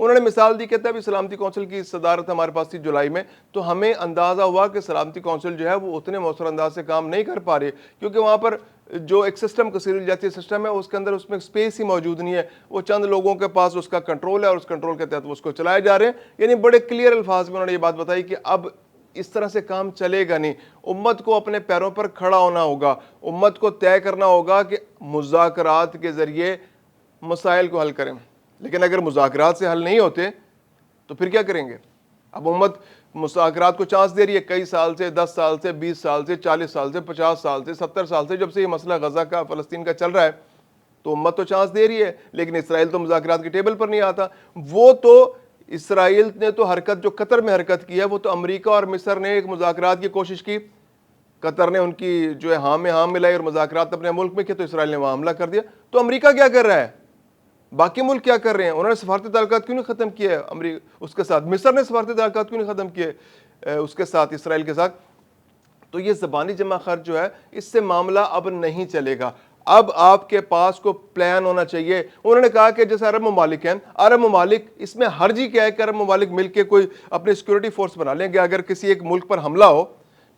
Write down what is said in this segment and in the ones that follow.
انہوں نے مثال دی، کہتا ہے ابھی سلامتی کونسل کی صدارت ہمارے پاس تھی جولائی میں، تو ہمیں اندازہ ہوا کہ سلامتی کونسل جو ہے وہ اتنے مؤثر انداز سے کام نہیں کر پا رہی، کیونکہ وہاں پر جو ایک سسٹم کثیر الجہتی سسٹم ہے اس کے اندر اس میں اسپیس ہی موجود نہیں ہے، وہ چند لوگوں کے پاس اس کا کنٹرول ہے اور اس کنٹرول کے تحت وہ اس کو چلائے جا رہے ہیں. یعنی بڑے کلیئر الفاظ میں انہوں نے یہ بات بتائی کہ اب اس طرح سے کام چلے گا نہیں، امت کو اپنے پیروں پر کھڑا ہونا ہوگا، امت کو طے کرنا ہوگا کہ مذاکرات کے ذریعے مسائل کو حل کریں. لیکن اگر مذاکرات سے حل نہیں ہوتے تو پھر کیا کریں گے؟ اب امت مذاکرات کو چانس دے رہی ہے کئی سال سے، 10 سال سے، 20 سال سے، 40 سال سے، 50 سال سے، 70 سال سے، جب سے یہ مسئلہ غزہ کا فلسطین کا چل رہا ہے تو امت تو چانس دے رہی ہے، لیکن اسرائیل تو مذاکرات کی ٹیبل پر نہیں آتا. وہ تو اسرائیل نے تو حرکت جو قطر میں حرکت کی ہے، وہ تو امریکہ اور مصر نے ایک مذاکرات کی کوشش کی، قطر نے ان کی جو ہے ہاں میں ہاں ملائی اور مذاکرات اپنے ملک میں کیے تو اسرائیل نے وہاں حملہ کر دیا. تو امریکہ کیا کر رہا ہے؟ باقی ملک کیا کر رہے ہیں؟ انہوں نے سفارتی تعلقات کیوں نہیں ختم کیے امریکہ اس کے ساتھ؟ مصر نے سفارتی تعلقات کیوں نہیں ختم کیے اس کے ساتھ، اسرائیل کے ساتھ؟ تو یہ زبانی جمع خرچ جو ہے اس سے معاملہ اب نہیں چلے گا. اب آپ کے پاس کو پلان ہونا چاہیے. انہوں نے کہا کہ جیسے عرب ممالک ہیں، عرب ممالک اس میں حرج ہی کیا ہے کہ عرب ممالک مل کے کوئی اپنی سیکورٹی فورس بنا لیں گے. اگر کسی ایک ملک پر حملہ ہو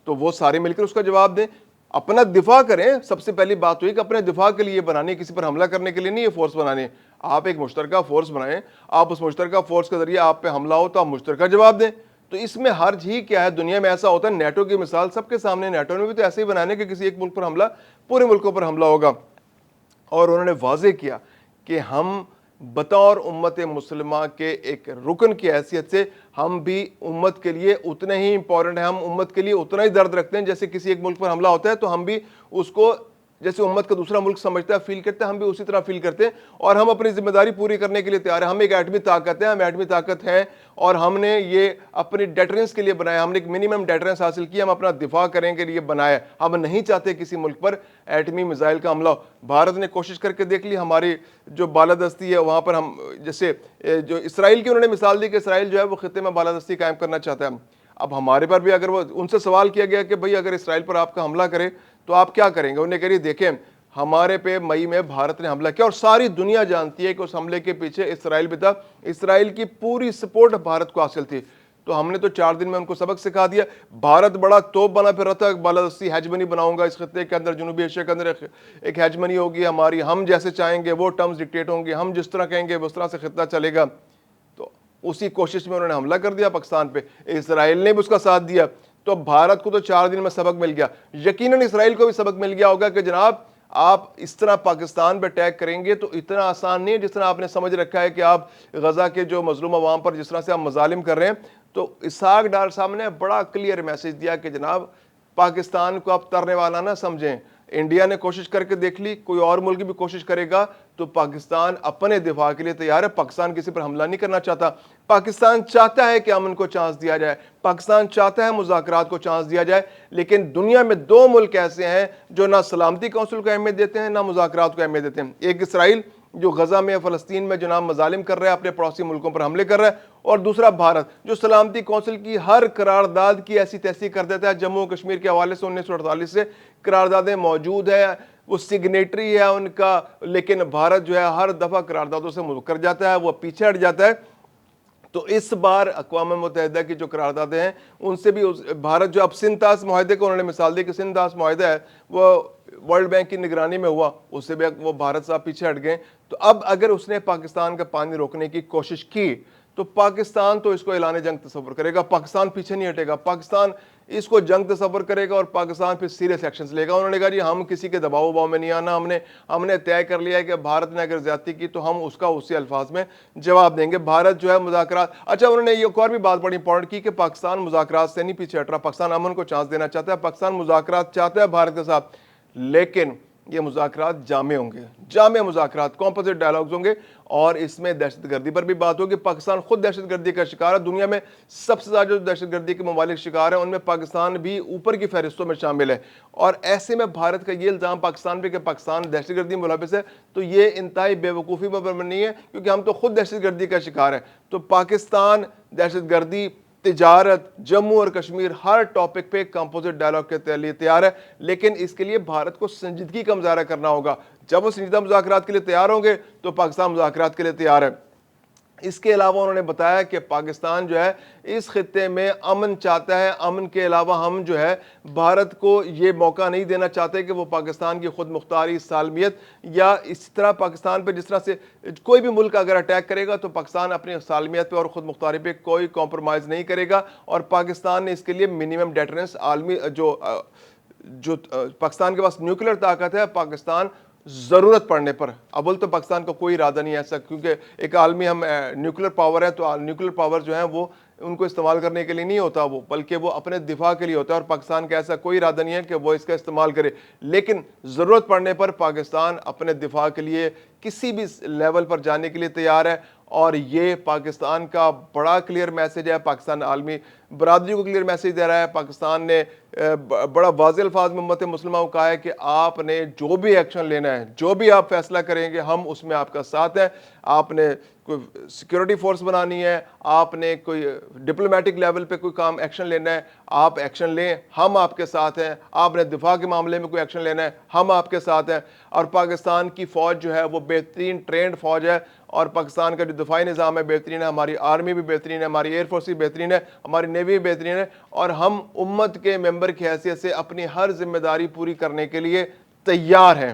تو وہ سارے مل کر اس کا جواب دیں، اپنا دفاع کریں. سب سے پہلی بات ہوئی کہ اپنے دفاع کے لیے بنانی، کسی پر حملہ کرنے کے لیے نہیں یہ فورس بنانی. آپ ایک مشترکہ فورس بنائیں، آپ اس مشترکہ فورس کے ذریعے آپ پہ حملہ ہو تو آپ مشترکہ جواب دیں. تو اس میں حرج ہی کیا ہے؟ دنیا میں ایسا ہوتا ہے، نیٹو کی مثال سب کے سامنے، نیٹو نے بھی تو ایسے ہی بنانے کہ کسی ایک ملک پر حملہ پورے ملکوں پر حملہ ہوگا. اور انہوں نے واضح کیا کہ ہم بطور امت مسلمہ کے ایک رکن کی حیثیت سے ہم بھی امت کے لیے اتنے ہی امپورٹنٹ ہیں، ہم امت کے لیے اتنا ہی درد رکھتے ہیں. جیسے کسی ایک ملک پر حملہ ہوتا ہے تو ہم بھی اس کو جیسے امت کا دوسرا ملک سمجھتا ہے، فیل کرتا ہے، ہم بھی اسی طرح فیل کرتے ہیں اور ہم اپنی ذمہ داری پوری کرنے کے لیے تیار ہیں. ہم ایک ایٹمی طاقت ہیں، ہم ایٹمی طاقت ہیں اور ہم نے یہ اپنی ڈیٹرنس کے لیے بنایا، ہم نے ایک منیمم ڈیٹرنس حاصل کی، ہم اپنا دفاع کرنے کے لیے بنایا. ہم نہیں چاہتے کسی ملک پر ایٹمی میزائل کا حملہ ہو. بھارت نے کوشش کر کے دیکھ لی، ہماری جو بالادستی ہے وہاں پر ہم جیسے جو اسرائیل کی انہوں نے مثال دی کہ اسرائیل جو ہے وہ خطے میں بالادستی قائم کرنا چاہتا ہے. اب ہمارے پر بھی اگر وہ ان سے سوال کیا گیا کہ بھئی اگر اسرائیل پر آپ کا حملہ کرے تو آپ کیا کریں گے؟ انہوں نے کہا دیکھیں ہمارے پہ مئی میں بھارت نے حملہ کیا اور ساری دنیا جانتی ہے کہ اس حملے کے پیچھے اسرائیل بھی تھا، اسرائیل کی پوری سپورٹ بھارت کو حاصل تھی. تو ہم نے تو 4 دن میں ان کو سبق سکھا دیا. بھارت بڑا توپ بنا پھر رہا تھا، بالادستی ہیجمنی بناؤں گا اس خطے کے اندر، جنوبی ایشیا کے اندر ایک ہیجمنی ہوگی ہماری، ہم جیسے چاہیں گے وہ ٹرمز ڈکٹیٹ ہوں گے، ہم جس طرح کہیں گے اس طرح سے خطہ چلے گا. تو اسی کوشش میں انہوں نے حملہ کر دیا پاکستان پہ، اسرائیل نے بھی اس کا ساتھ دیا. تو بھارت کو تو 4 دن میں سبق مل گیا. یقیناً اسرائیل کو بھی سبق مل گیا ہوگا کہ جناب آپ اس طرح پاکستان پہ اٹیک کریں گے تو اتنا آسان نہیں ہے جس طرح آپ نے سمجھ رکھا ہے کہ آپ غزہ کے جو مظلوم عوام پر جس طرح سے آپ مظالم کر رہے ہیں. تو اسحاق ڈار صاحب نے بڑا کلیئر میسج دیا کہ جناب پاکستان کو آپ ترنے والا نہ سمجھیں. انڈیا نے کوشش کر کے دیکھ لی، کوئی اور ملک بھی کوشش کرے گا تو پاکستان اپنے دفاع کے لیے تیار ہے. پاکستان کسی پر حملہ نہیں کرنا چاہتا. پاکستان چاہتا ہے کہ امن کو چانس دیا جائے، پاکستان چاہتا ہے مذاکرات کو چانس دیا جائے. لیکن دنیا میں 2 ملک ایسے ہیں جو نہ سلامتی کونسل کو اہمیت دیتے ہیں نہ مذاکرات کو اہمیت دیتے ہیں. ایک اسرائیل جو غزہ میں فلسطین میں جناب مظالم کر رہا ہے، اپنے پڑوسی ملکوں پر حملے کر رہا ہے، اور دوسرا بھارت جو سلامتی کونسل کی ہر قرارداد کی ایسی تیسی کر دیتا ہے. جموں کشمیر کے حوالے سے 1948 سے قراردادیں موجود ہیں، وہ سگنیٹری ہے ان کا، لیکن بھارت جو ہے ہر دفعہ قراردادوں سے مکر جاتا ہے، وہ پیچھے ہٹ جاتا ہے. تو اس بار اقوام متحدہ کی جو قراردادیں ہیں ان سے بھی بھارت جو اب سندھ معاہدے کو انہوں نے مثال دی کہ سندھ معاہدہ ہے وہ ورلڈ بینک کی نگرانی میں ہوا، اس سے بھی وہ بھارت صاحب پیچھے ہٹ گئے. تو اب اگر اس نے پاکستان کا پانی روکنے کی کوشش کی تو پاکستان تو اس کو اعلان جنگ تصور کرے گا، پاکستان پیچھے نہیں ہٹے گا، پاکستان اس کو جنگ تصور کرے گا اور پاکستان پھر سیریس ایکشنز لے گا. انہوں نے کہا جی ہم کسی کے دباؤ میں نہیں آنا، ہم نے طے کر لیا ہے کہ بھارت نے اگر زیادتی کی تو ہم اس کا اسی الفاظ میں جواب دیں گے. بھارت جو ہے مذاکرات، اچھا انہوں نے یہ ایک اور بھی بات بڑی امپورٹنٹ کی کہ پاکستان مذاکرات سے نہیں پیچھے ہٹ رہا، پاکستان امن کو چانس دینا چاہتا ہے، پاکستان مذاکرات چاہتا ہے بھارت کے ساتھ، لیکن یہ مذاکرات جامع ہوں گے، جامع مذاکرات، کمپوزٹ ڈائلاگز ہوں گے اور اس میں دہشت گردی پر بھی بات ہوگی. پاکستان خود دہشت گردی کا شکار ہے، دنیا میں سب سے زیادہ جو دہشت گردی کے ممالک شکار ہیں ان میں پاکستان بھی اوپر کی فہرستوں میں شامل ہے. اور ایسے میں بھارت کا یہ الزام پاکستان پہ کہ پاکستان دہشت گردی ملوث ہے تو یہ انتہائی بے وقوفی پر نہیں ہے، کیونکہ ہم تو خود دہشت گردی کا شکار ہے. تو پاکستان دہشت گردی، تجارت، جموں اور کشمیر ہر ٹاپک پہ کمپوزٹ ڈائلاگ کے لیے تیار ہے، لیکن اس کے لیے بھارت کو سنجیدگی کا مظاہرہ کرنا ہوگا. جب وہ سنجیدہ مذاکرات کے لیے تیار ہوں گے تو پاکستان مذاکرات کے لیے تیار ہے. اس کے علاوہ انہوں نے بتایا کہ پاکستان جو ہے اس خطے میں امن چاہتا ہے. امن کے علاوہ ہم جو ہے بھارت کو یہ موقع نہیں دینا چاہتے کہ وہ پاکستان کی خود مختاری سالمیت یا اس طرح پاکستان پہ جس طرح سے کوئی بھی ملک اگر اٹیک کرے گا تو پاکستان اپنی سالمیت پہ اور خود مختاری پہ کوئی کمپرومائز نہیں کرے گا. اور پاکستان نے اس کے لیے منیمم ڈیٹرنس عالمی جو پاکستان کے پاس نیوکلیر طاقت ہے، پاکستان ضرورت پڑنے پر، اول تو پاکستان کا کوئی ارادہ نہیں ہے ایسا، کیونکہ ایک عالمی ہم نیوکلیر پاور ہے تو نیوکلیر پاور جو ہے وہ ان کو استعمال کرنے کے لیے نہیں ہوتا، وہ بلکہ وہ اپنے دفاع کے لیے ہوتا ہے، اور پاکستان کا ایسا کوئی ارادہ نہیں ہے کہ وہ اس کا استعمال کرے. لیکن ضرورت پڑنے پر پاکستان اپنے دفاع کے لیے کسی بھی لیول پر جانے کے لیے تیار ہے. اور یہ پاکستان کا بڑا کلیئر میسج ہے، پاکستان عالمی برادری کو کلیئر میسج دے رہا ہے. پاکستان نے بڑا واضح الفاظ میں امت مسلمہ کو کہا ہے کہ آپ نے جو بھی ایکشن لینا ہے، جو بھی آپ فیصلہ کریں گے، ہم اس میں آپ کا ساتھ ہیں. آپ نے کوئی سیکیورٹی فورس بنانی ہے، آپ نے کوئی ڈپلومیٹک لیول پہ کوئی کام ایکشن لینا ہے، آپ ایکشن لیں، ہم آپ کے ساتھ ہیں. آپ نے دفاع کے معاملے میں کوئی ایکشن لینا ہے، ہم آپ کے ساتھ ہیں. اور پاکستان کی فوج جو ہے وہ بہترین ٹرینڈ فوج ہے، اور پاکستان کا جو دفاعی نظام ہے بہترین ہے، ہماری آرمی بھی بہترین ہے، ہماری ایئر فورس بھی بہترین ہے، ہماری نیوی بھی بہترین ہے. اور ہم امت کے ممبر کی حیثیت سے اپنی ہر ذمہ داری پوری کرنے کے لیے تیار ہیں.